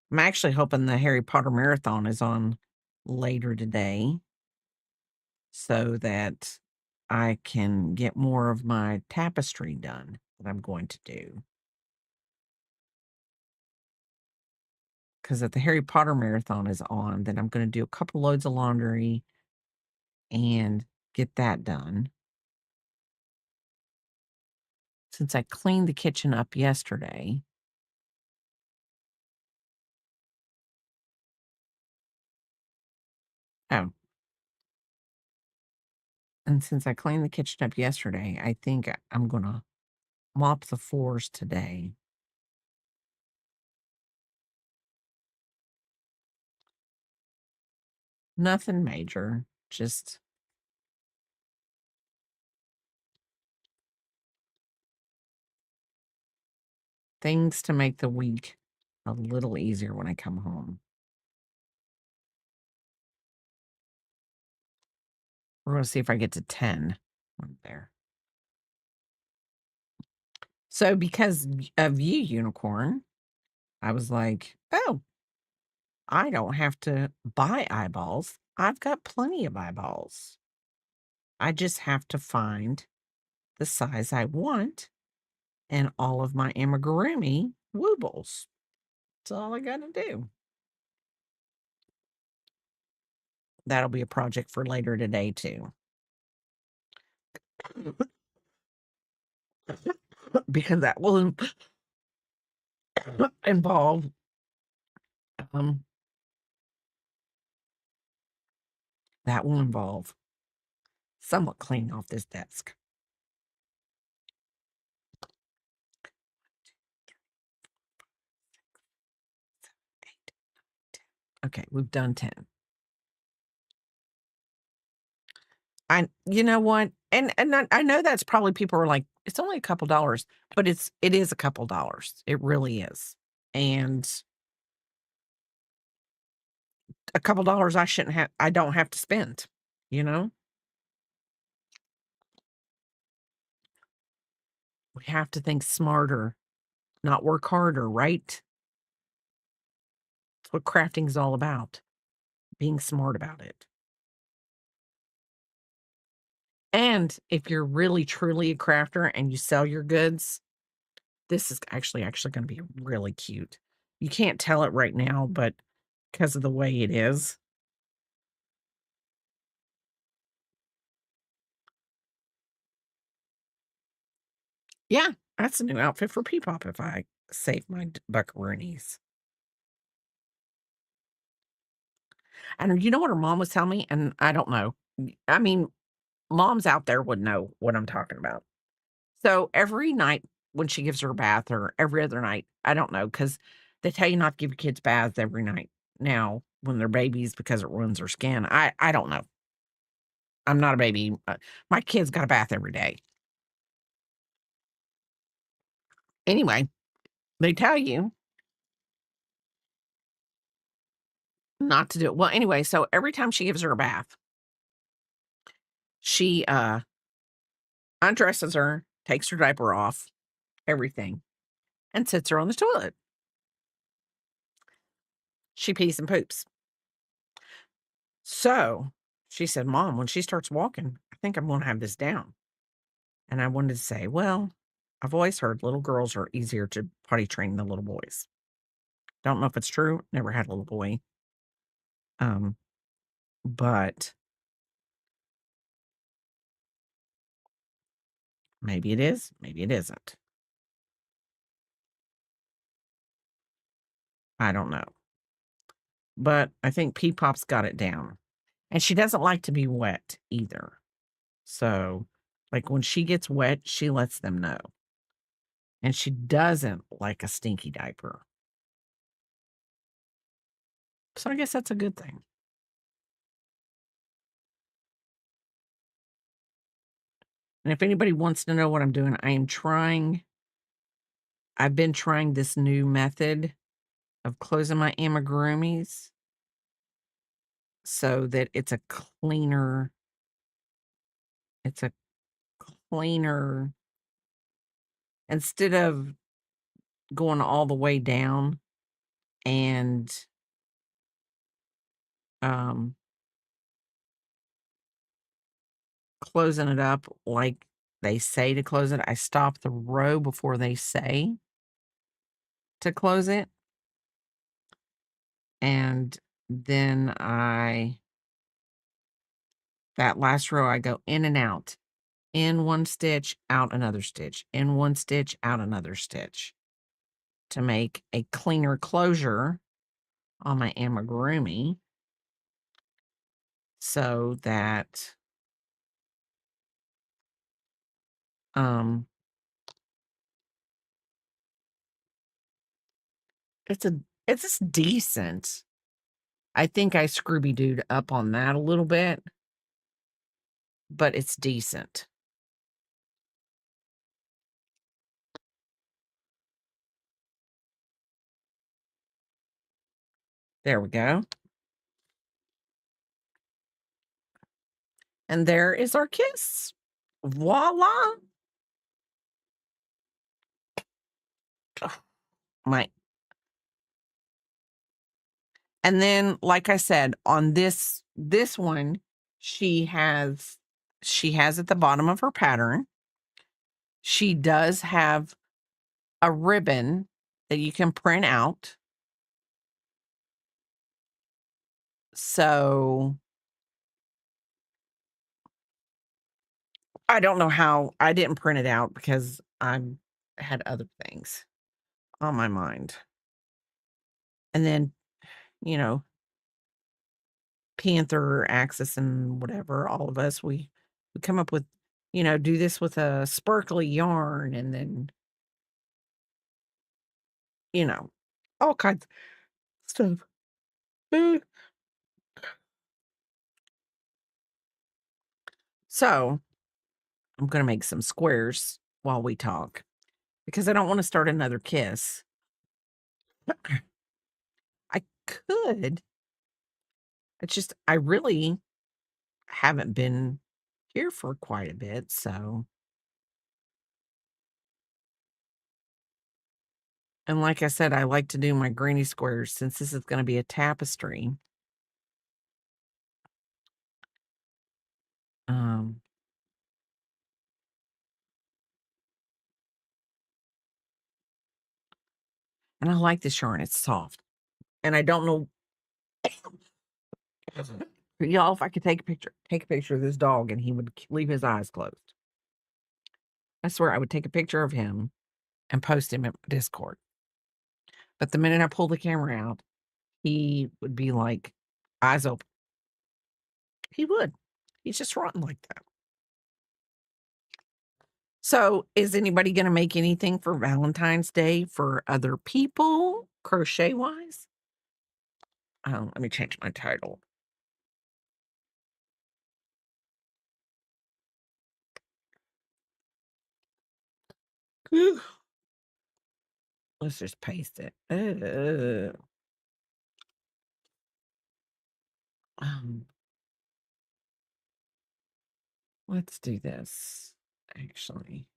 I'm actually hoping the Harry Potter marathon is on later today so that I can get more of my tapestry done that I'm going to do. Because if the Harry Potter marathon is on, then I'm gonna do a couple loads of laundry and get that done. Since I cleaned the kitchen up yesterday. Oh, and since I cleaned the kitchen up yesterday, I think I'm gonna mop the floors today. Nothing major, just things to make the week a little easier when I come home. We're gonna see if I get to 10 when there. So because of you, Unicorn, I was like, "Oh, I don't have to buy eyeballs. I've got plenty of eyeballs. I just have to find the size I want and all of my amigurumi woobles. That's all I gotta do." That'll be a project for later today too. Because that will involve, um, that will involve somewhat cleaning off this desk. Okay, we've done 10. You know what? And I know that's probably people are like, "It's only a couple dollars," but it is a couple dollars. It really is. And a couple dollars I don't have to spend, you know? We have to think smarter, not work harder, right? That's what crafting is all about, being smart about it. And if you're really truly a crafter and you sell your goods, this is actually gonna be really cute. You can't tell it right now, but because of the way it is. Yeah, that's a new outfit for Peepop if I save my buckaroonies. And you know what her mom was telling me? And I don't know. I mean, moms out there would know what I'm talking about. So every night when she gives her a bath or every other night, I don't know, because they tell you not to give your kids baths every night now when they're babies because it ruins their skin. I don't know. I'm not a baby. My kids got a bath every day. Anyway, they tell you not to do it. Well, anyway, so every time she gives her a bath, she undresses her, takes her diaper off, everything, and sits her on the toilet. She pees and poops. So she said, "Mom, when she starts walking, I think I'm going to have this down." And I wanted to say, well, I've always heard little girls are easier to potty train than little boys. Don't know if it's true. Never had a little boy. Um, but maybe it is, maybe it isn't. I don't know. But I think P-Pop's got it down. And she doesn't like to be wet either. So Like, when she gets wet, she lets them know, and she doesn't like a stinky diaper. So I guess that's a good thing. And if anybody wants to know what I'm doing, I've been trying this new method of closing my amigurumis so that it's a cleaner instead of going all the way down and, um, closing it up like they say to close it, I stop the row before they say to close it, and then that last row, I go in and out. In one stitch, out another stitch, in one stitch, out another stitch to make a cleaner closure on my amigurumi so that, um, it's a it's just decent. I think I Scooby-Dooed up on that a little bit, but it's decent. There we go. And there is our kiss. Voila! Ugh, my and then, like I said, on this one, she has at the bottom of her pattern, she does have a ribbon that you can print out. So, I don't know how I didn't print it out because I had other things on my mind. And then, you know, Panther, Axis, and whatever, all of us, we come up with, do this with a sparkly yarn and then, you know, all kinds of stuff. Mm. So, I'm gonna make some squares while we talk because I don't wanna start another kiss. I could, it's just I really haven't been here for quite a bit, so and like I said, I like to do my granny squares since this is gonna be a tapestry. Um, and I like this yarn, it's soft, and I don't know y'all, if I could take a picture of this dog and he would leave his eyes closed. I swear I would take a picture of him and post him in Discord. But the minute I pull the camera out, he would be like, eyes open. He would. He's just rotten like that. So, is anybody gonna make anything for Valentine's Day for other people, crochet wise? Oh, let me change my title. Let's just paste it. Um, let's do this. Actually,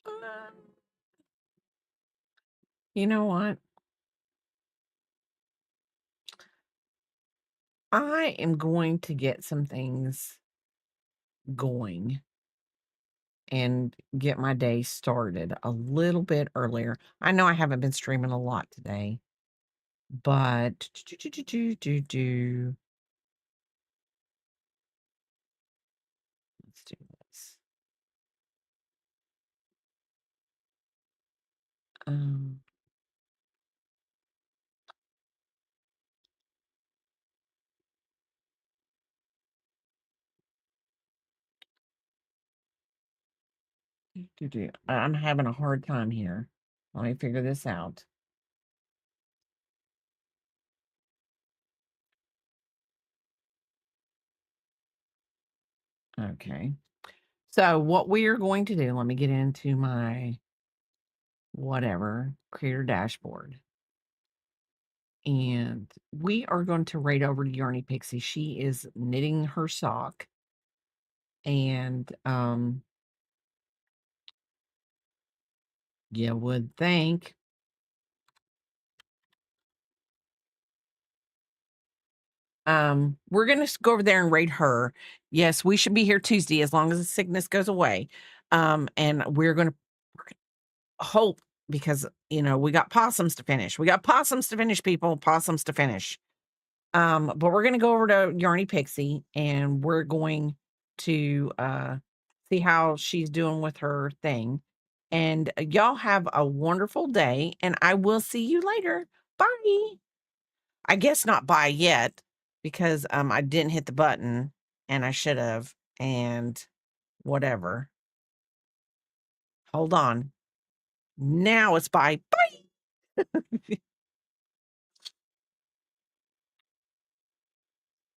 um, you know what? I am going to get some things going and get my day started a little bit earlier. I know I haven't been streaming a lot today, but let's do this. Um, I'm having a hard time here. Let me figure this out. Okay. So what we are going to do, let me get into my whatever creator dashboard. And we are going to raid over to Yarny Pixie. She is knitting her sock. And you would think we're gonna go over there and raid her. Yes, we should be here Tuesday as long as the sickness goes away. And we're gonna hope because we got possums to finish. We got possums to finish, people. Possums to finish. But we're gonna go over to Yarny Pixie and we're going to see how she's doing with her thing. And y'all have a wonderful day, and I will see you later. Bye. I guess not bye yet because I didn't hit the button and I should have, and whatever. Hold on. Now it's bye. Bye.